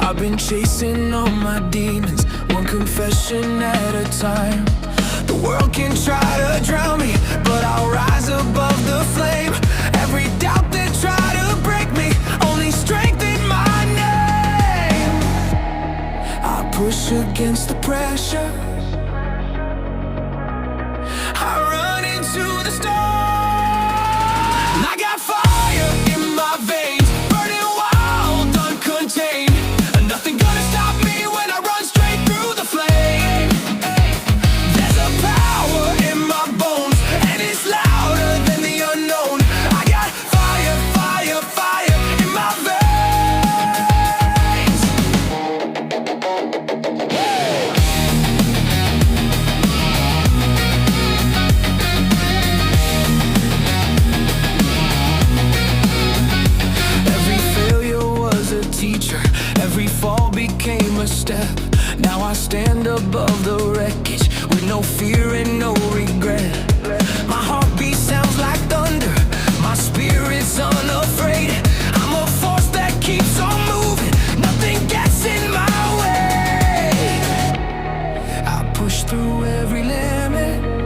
I've been chasing all my demons, one confession at a time. The world can try to drown me, but I'll rise above the flame. Every doubt that try to break me only strengthen my name. I push against the pressure, I run into the storm. I got fire in my veins, burning wild, uncontained. Nothing gonna stop me when I run straight through the flame. There's a power in my bones, and it's louder than the unknown. I got fire, fire, fire in my veins. Every failure was a teacher, every fall became a step. Now I stand above the wreckage with no fear and no regret. My heartbeat sounds like thunder, my spirit's unafraid. I'm a force that keeps on moving, nothing gets in my way. I push through every limit,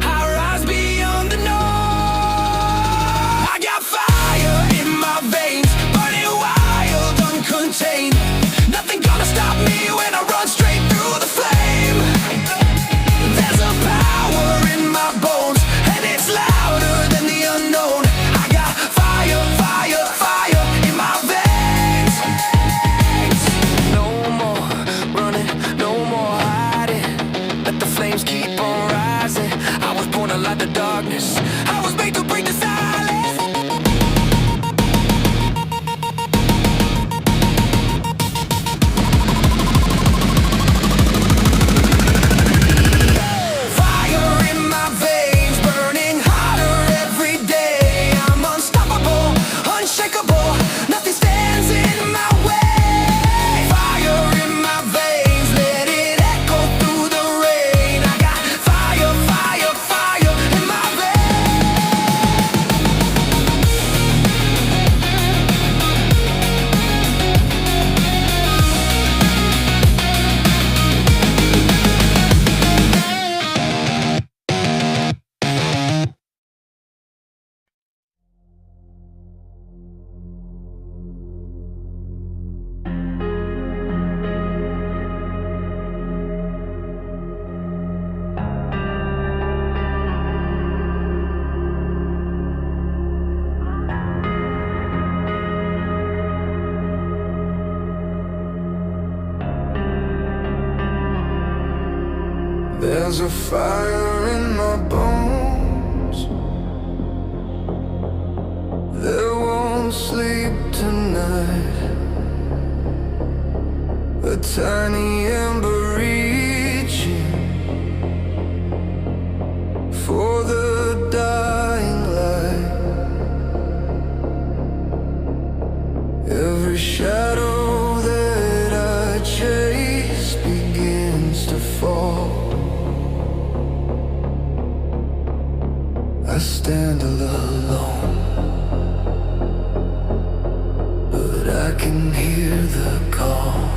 I rise beyond the norm. I got fire in my veins, burning wild, uncontained. Nothing gonna stop me when I run straight through the flame. There's a power in my bones, and it's louder than the unknown. I got fire, fire, fire in my veins. No more running, no more hiding. Let the flames keep on rising. I was born to light the darkness, I was made to break the silence. Fire in my veins, burning hotter every day. I'm unstoppable, unshakable, nothing stands in my way. Fire in my veins, let it echo through the rain. I got fire, fire, fire in my There's a fire in my bones that won't sleep tonight. A tiny ember reaching for the dying light. Every shadow that I chase begins to fall. I stand alone, but I can hear the call.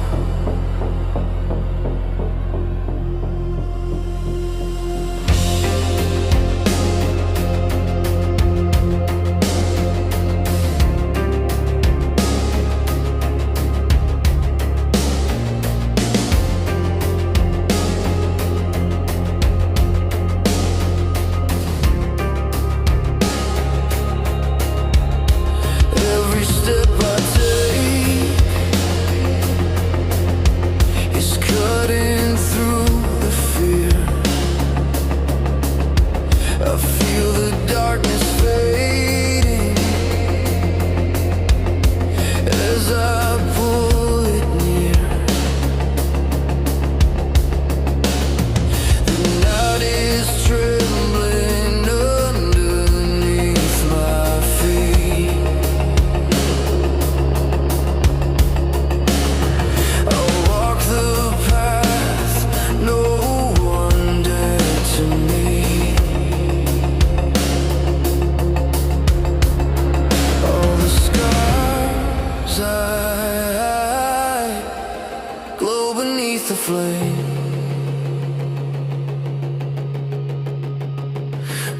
glow beneath the flame.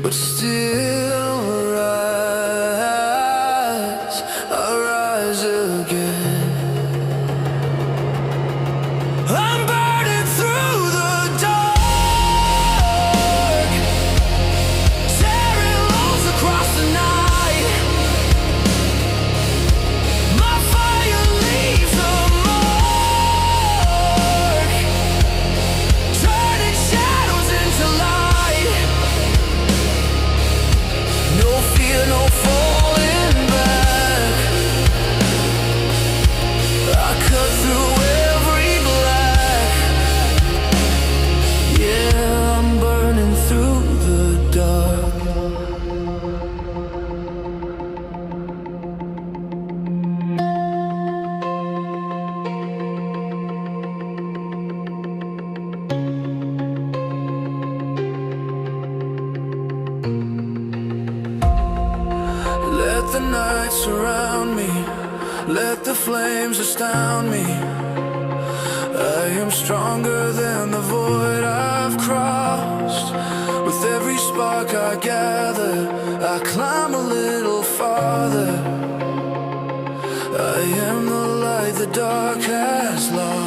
But still I rise again. I'm burning through the dark, tearing lows across the night. My fire leaves a mark, turning shadows into light. No fear, no falling back. I cut through every black. Yeah, I'm burning through the dark. Let the night surround me, let the flames astound me. I am stronger than the void I've crossed. With every spark I gather, I climb a little farther. I am the light the dark has lost.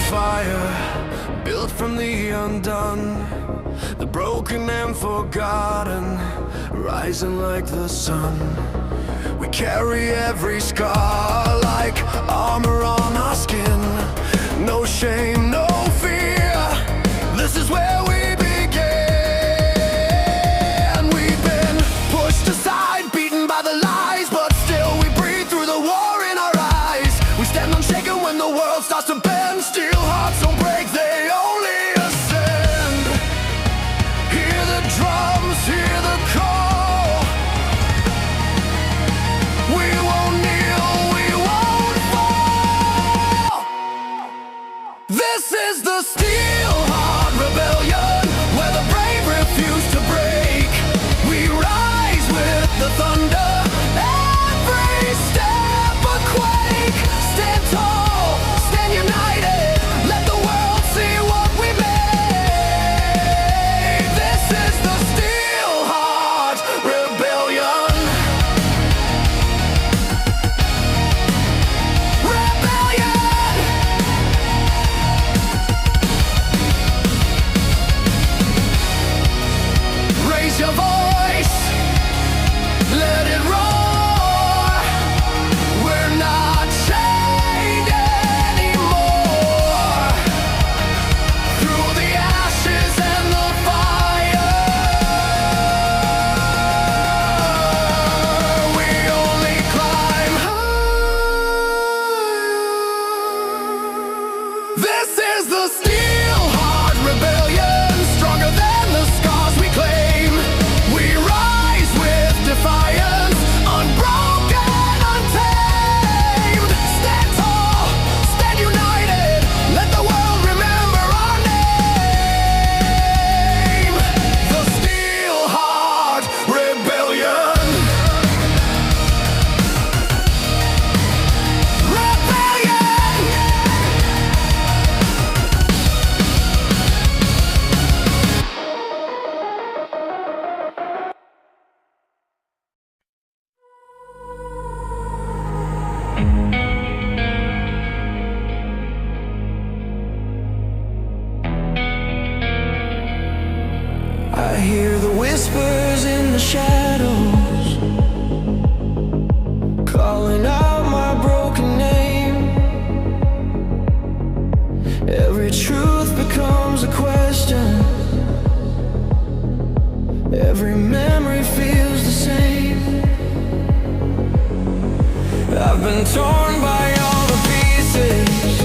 Fire, built from the undone, the broken and forgotten, rising like the sun. We carry every scar like armor on our skin. No shame, no fear, this is where we began. We've been pushed aside, beaten by the lies, but still we breathe through the war in our eyes. We stand unshaken when the world starts to bend. Steel hearts don't break, they only ascend. Hear the drums, hear the call. We won't kneel, we won't fall. This is the steel heart rebellion, where the brave refuse to break. We rise with the thunder, every step a quake. Stand tall, stand united. I hear the whispers in the shadows, calling out my broken name. Every truth becomes a question, every memory feels the same. I've been torn by all the pieces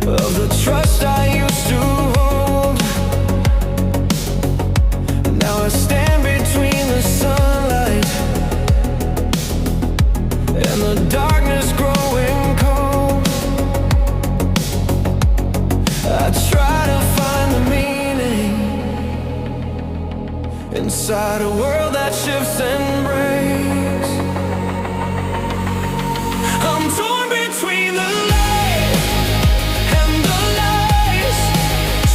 of the trust I used to hold. Now I stand between the sunlight and the darkness growing cold. I try to find the meaning inside a world that shifts and breaks. I'm torn between the light and the lies,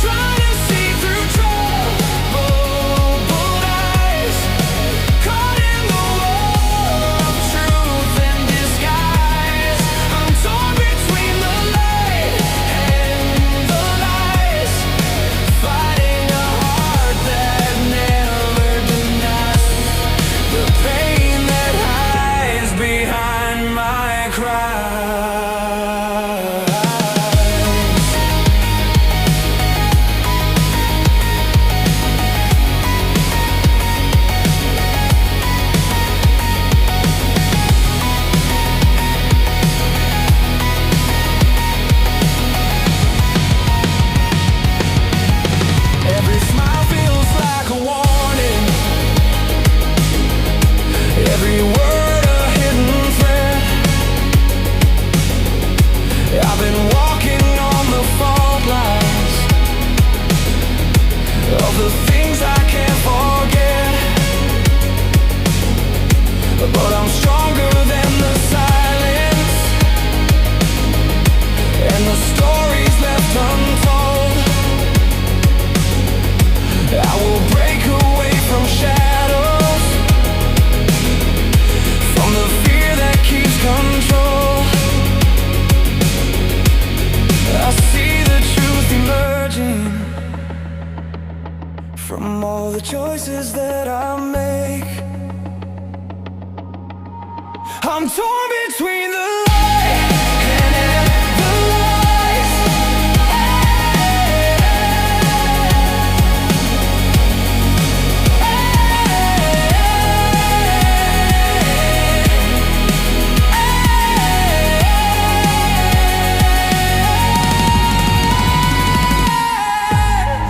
trying to see through troubled eyes, caught in the war of truth and disguise. I'm torn between the light and the lies, fighting a heart that never denies the pain that hides behind my cries. Every smile feels like a warning, every word a hidden threat. I've been walking on the fault lines of the things I can't forget, but I'm stronger than the silence and the stories left untold. I will break away from shadows, from the fear that keeps control. I see the truth emerging from all the choices that I make. I'm torn between the light and the lies.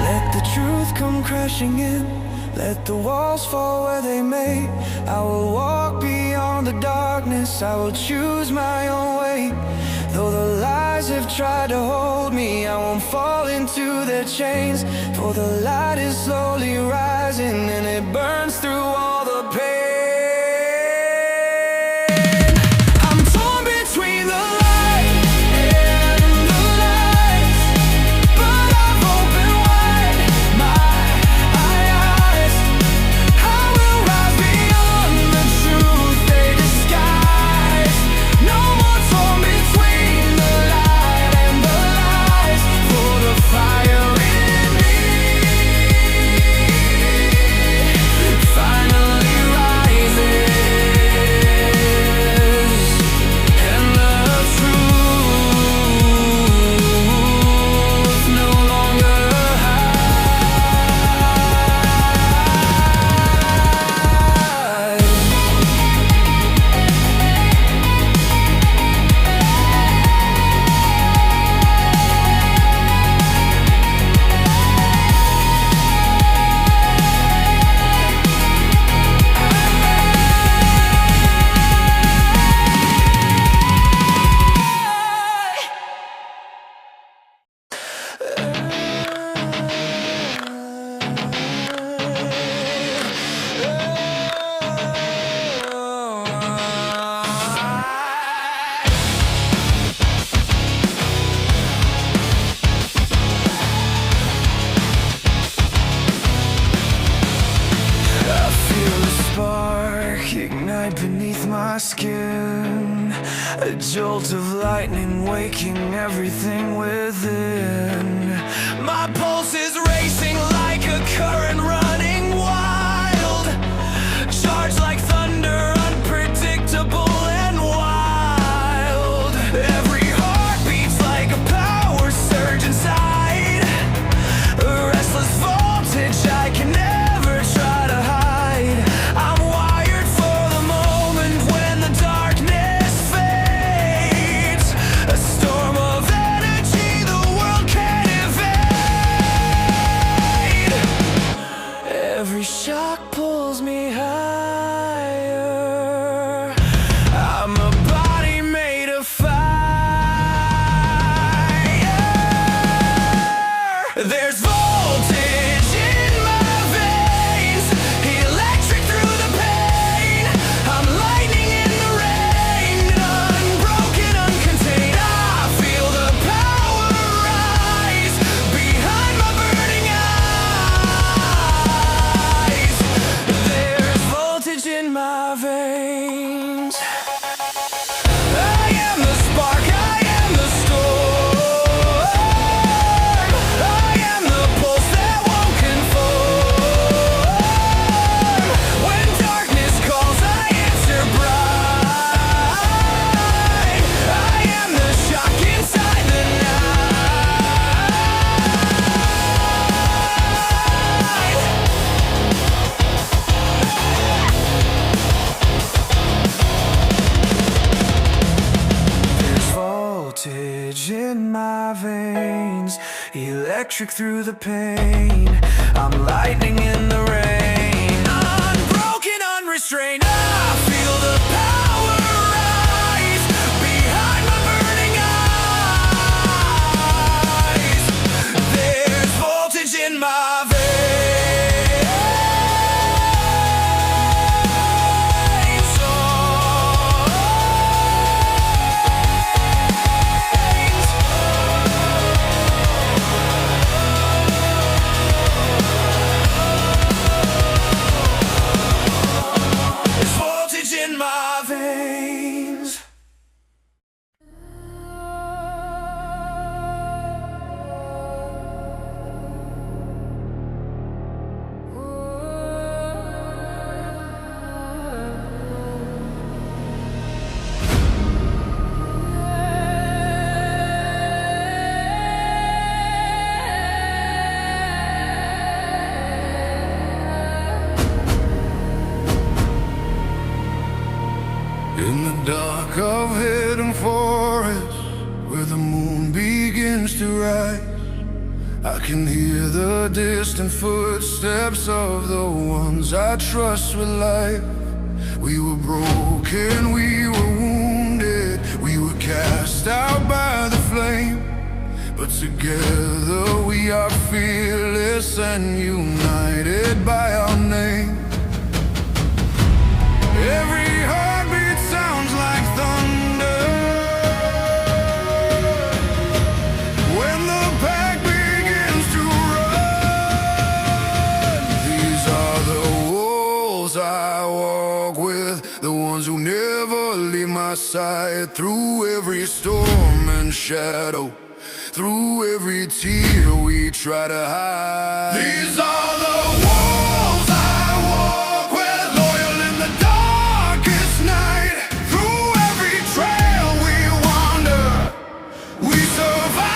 Let the truth come crashing in, let the walls fall where they may. I will walk beyond the darkness, I will choose my own way. Though the lies have tried to hold me, I won't fall into their chains. For the light is slowly rising and it burns through all the pain. I'm torn between the light and the lies, but I've opened wide my eyes. I will rise beyond the truth they disguise. No more torn between the light and the lies, for the fire in me finally A jolt of lightning waking everything within. My pulse is racing like a current running wild. Charged like thunder, unpredictable and wild. Every heart beats like a power surge inside. A restless voltage I can never try to hide. I'm wired for the moment when the darkness fades. A storm of energy the world can't evade. Every shock pulls me higher. I'm a body made of fire. There's voltage in my veins, electric through the pain. I'm lightning in the rain, unbroken, uncontained. I feel the power rise behind my burning eyes. There's voltage in my veins. I am the spark, I am the storm. I am the pulse that won't conform. When darkness calls, I answer bright. I am the shock inside the night. There's voltage in my veins, electric through the pain. I'm lightning in the rain, unbroken, unrestrained. I feel the power rise behind my burning eyes. There's voltage in my veins. There's voltage in my veins. In the dark of hidden forest, where the moon begins to rise, I can hear the distant footsteps of the ones I trust with life. We were broken, we were wounded, we were cast out by the flame. But together we are fearless and united by our name. Every heartbeat sounds like thunder when the pack begins to run. These are the wolves I walk with, the ones who never leave my side. Through every storm and shadow, through every tear we try to hide. These are the wolves I walk with, loyal in the darkest night. Through every trail we wander, we survive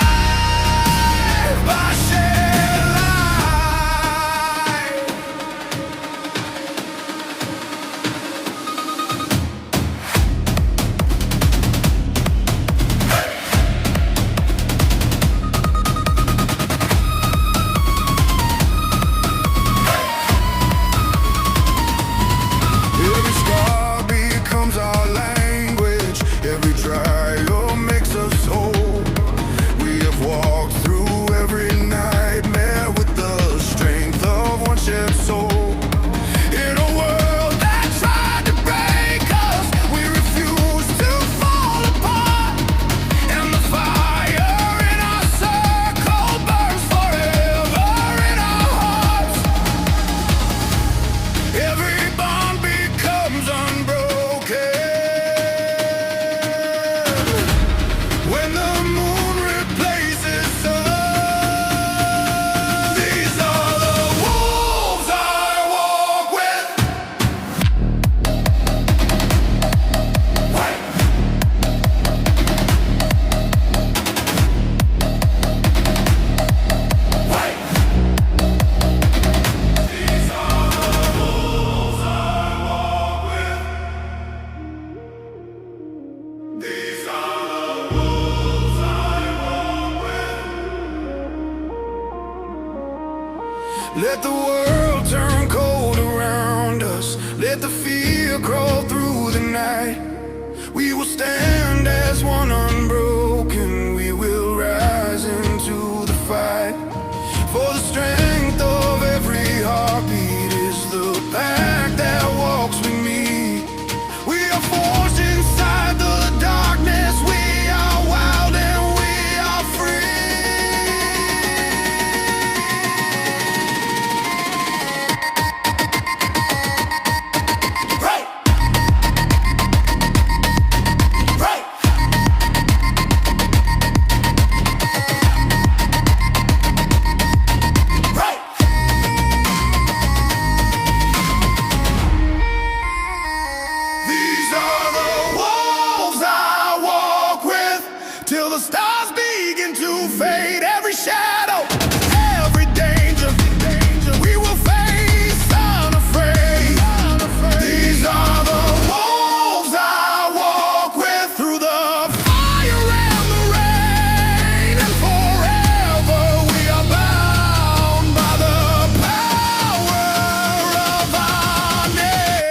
by shared light. These are the wolves I walk with. Let the world turn cold around us. Let the fear crawl through the night. We will stand as one unbroken. We will rise into the fight. For the strength of every heartbeat is the pack that walks with me. We are forged inside the darkness. We are wild and we are till the stars begin to fade. Every shadow, every danger, we will face unafraid. These are the wolves I walk with, through the fire and the rain, and forever we are bound by the power of our name.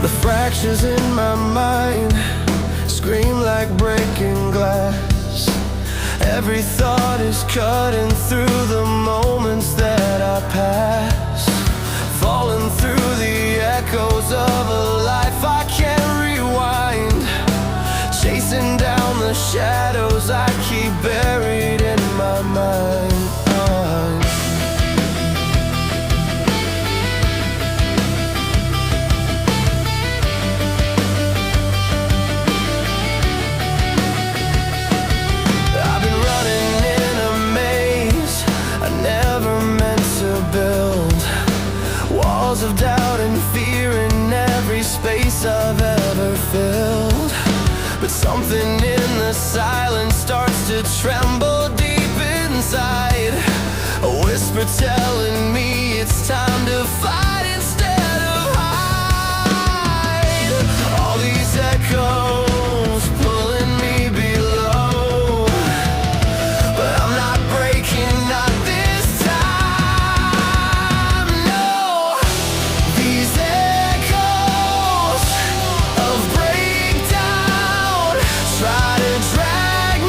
The fractures in my mind scream like breaking glass. Every thought is cutting through the moments that I pass, falling through the echoes of a life I can't rewind, chasing down the shadows I keep buried in my mind. Of doubt and fear in every space I've ever filled, but something in the silence starts to tremble deep inside, a whisper telling me it's time to fight instead of hide. All these echoes pulling me below, but I'm not breaking, not this time, no. These echoes of breakdown try to drag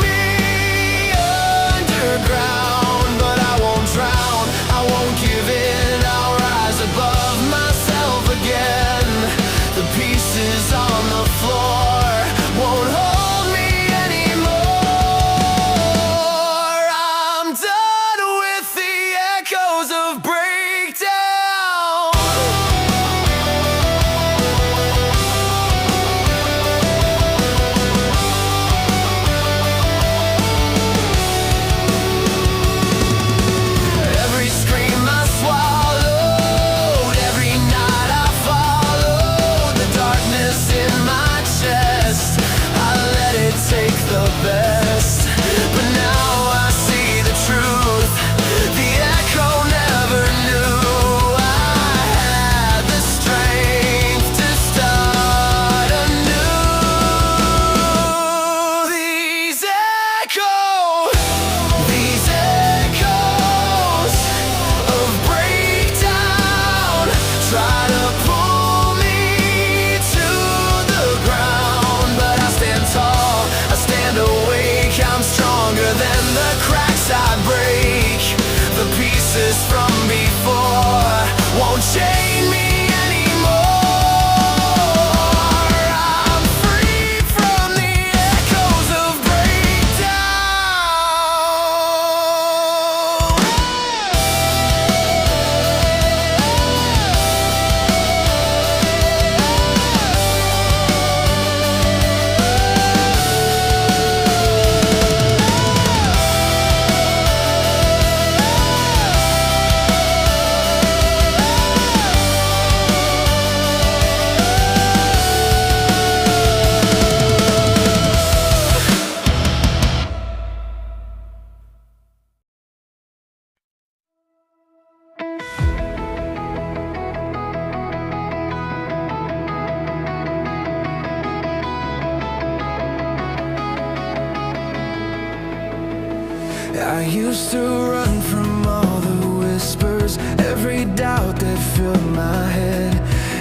I used to run from all the whispers, every doubt that filled my head,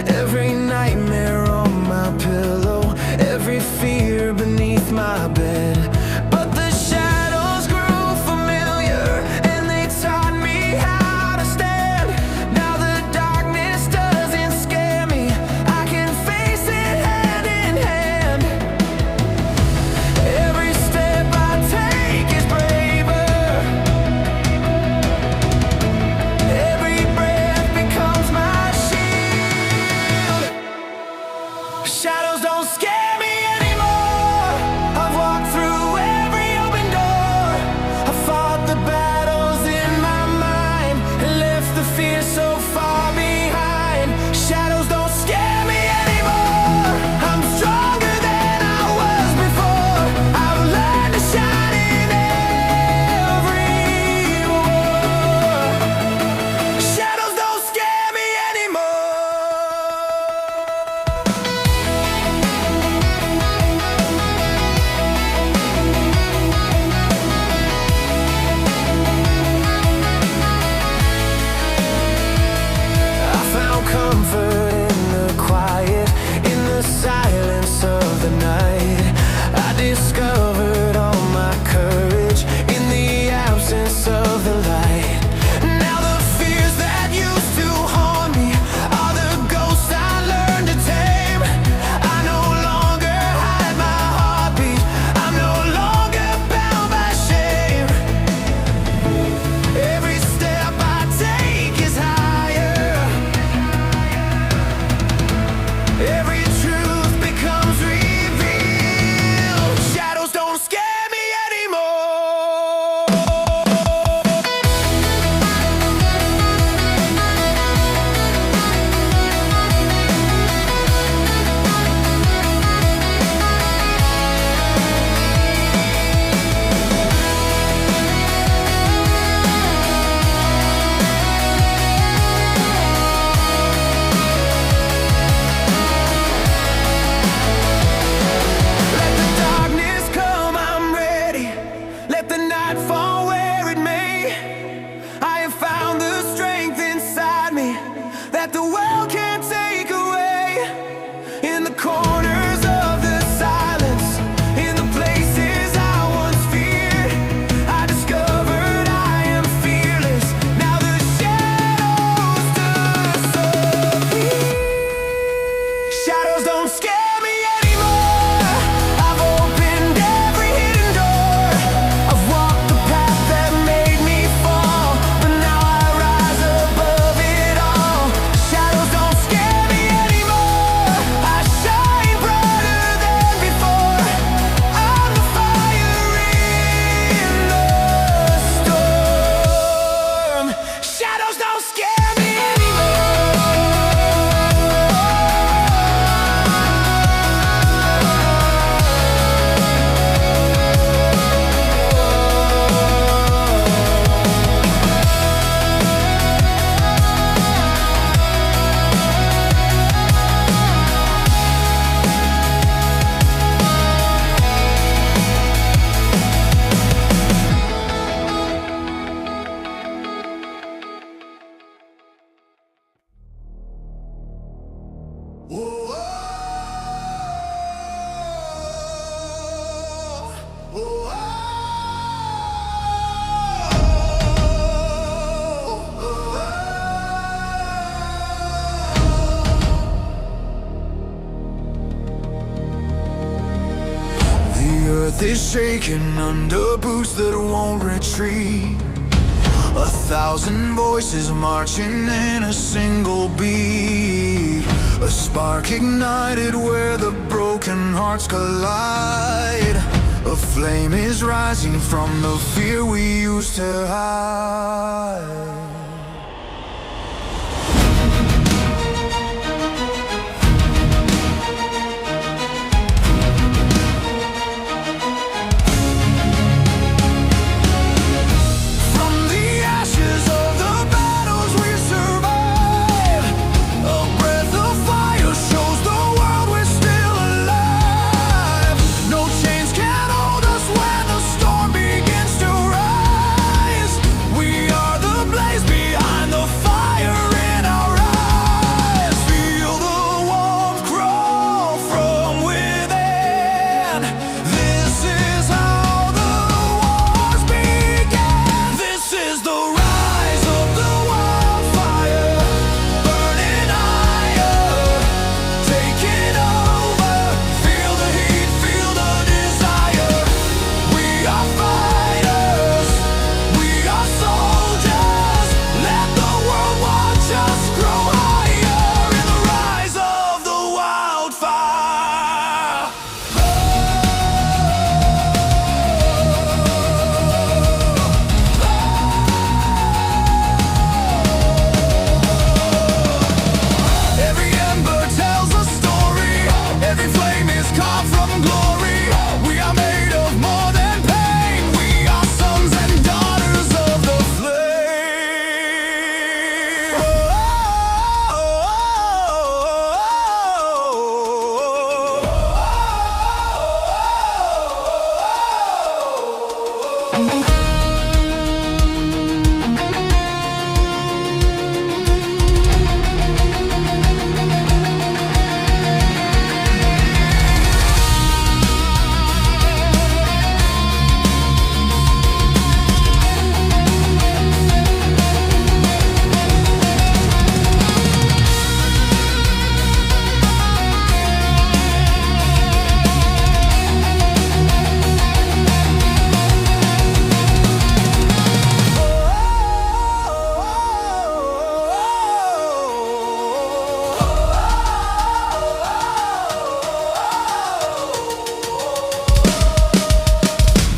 every nightmare on my pillow, every fear beneath my bed. But the shadows grew familiar, and they taught me how to stand. Now the darkness doesn't scare me, I can face it hand in hand. Every step I take is braver, every breath becomes my shield. Shadows don't scare me anymore, I've walked through every open door. I fought the battles in my mind and left the fear so far behind. Shadows don't scare me anymore, I'm stronger than I was before. I've learned to shine in every war. Shadows don't scare me anymore. I found comfort in the quiet, in the silence of the night. I discovered all my courage in the absence of the light. Now the fears that used to haunt me are the ghosts I learned to tame. I no longer hide my heartbeat, I'm no longer bound by shame. Every step I take is higher, every truth becomes revealed. Shadows don't scare me anymore. Let the darkness come, I'm ready. Let the night fall where it may. I have found the strength inside me that the world can't take away. In the corners of the silence, in the places I once feared, I discovered I am fearless. Now the shadows disappear. Shadows don't scare me anymore, I've opened every hidden door. I've walked the path that made me fall, but now I rise above it all. Shadows don't scare me anymore, I shine brighter than before. I'm the fire in the storm. Shadows don't scare me The earth is shaking under boots that won't retreat. 1,000 voices marching in a single beat. A spark ignited where the broken hearts collide. A flame is rising from the fear we used to hide. From the ashes of the battles we survived, a breath of fire shows the world we're still alive. No chains can hold us when the storm begins to rise.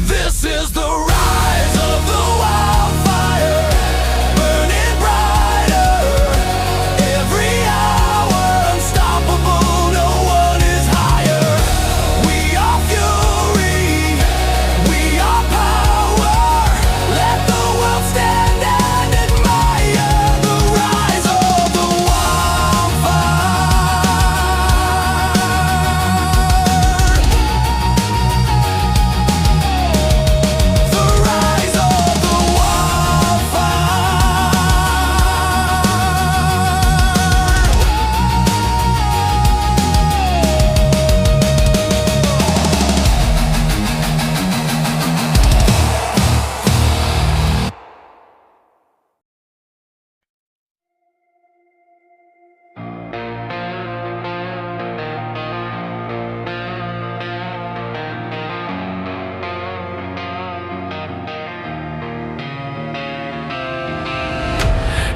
This is the rise of the wildfire, burning brighter every hour, unstoppable, no one is higher. We are fury, we are power, let the world stand and admire the rise of the wildfire. The rise of the wildfire.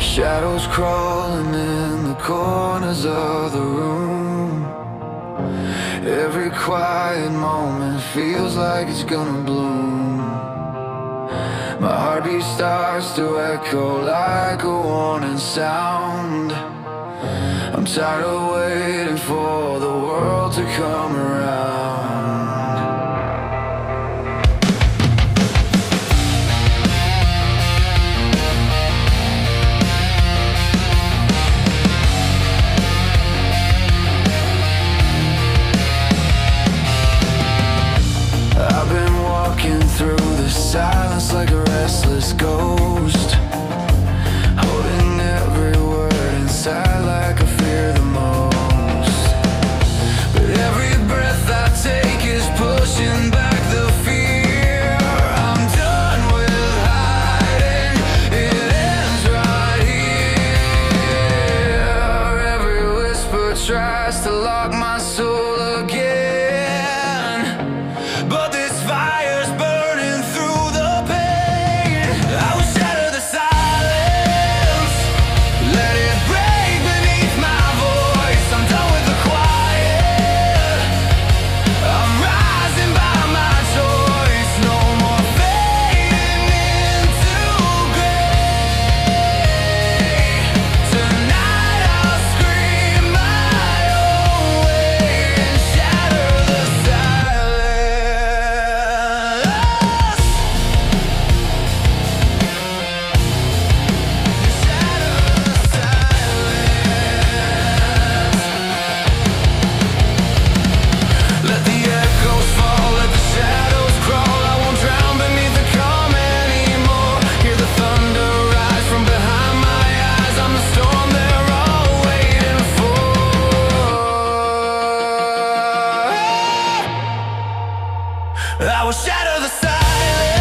Shadows crawling in the corners of the room. Every quiet moment feels like it's gonna bloom. My heartbeat starts to echo like a warning sound. I'm tired of waiting for the world to come around. I've been walking through the silence like a restless ghost, holding every word inside like I fear the most. But every breath I take is pushing back the fear. I'm done with hiding, it ends right here. Every whisper tries to lock my soul again, but this fire's burning through the pain. I will shatter the silence, let it break beneath my voice. I'm done with the quiet, I'm rising by my choice. No more fading into gray. Tonight I'll scream my own way and shatter the silence. Shatter the silence. Let the echoes fall, let the shadows crawl. I won't drown beneath the calm anymore. Hear the thunder rise from behind my eyes. I'm the storm they're all waiting for. I will shatter the silence.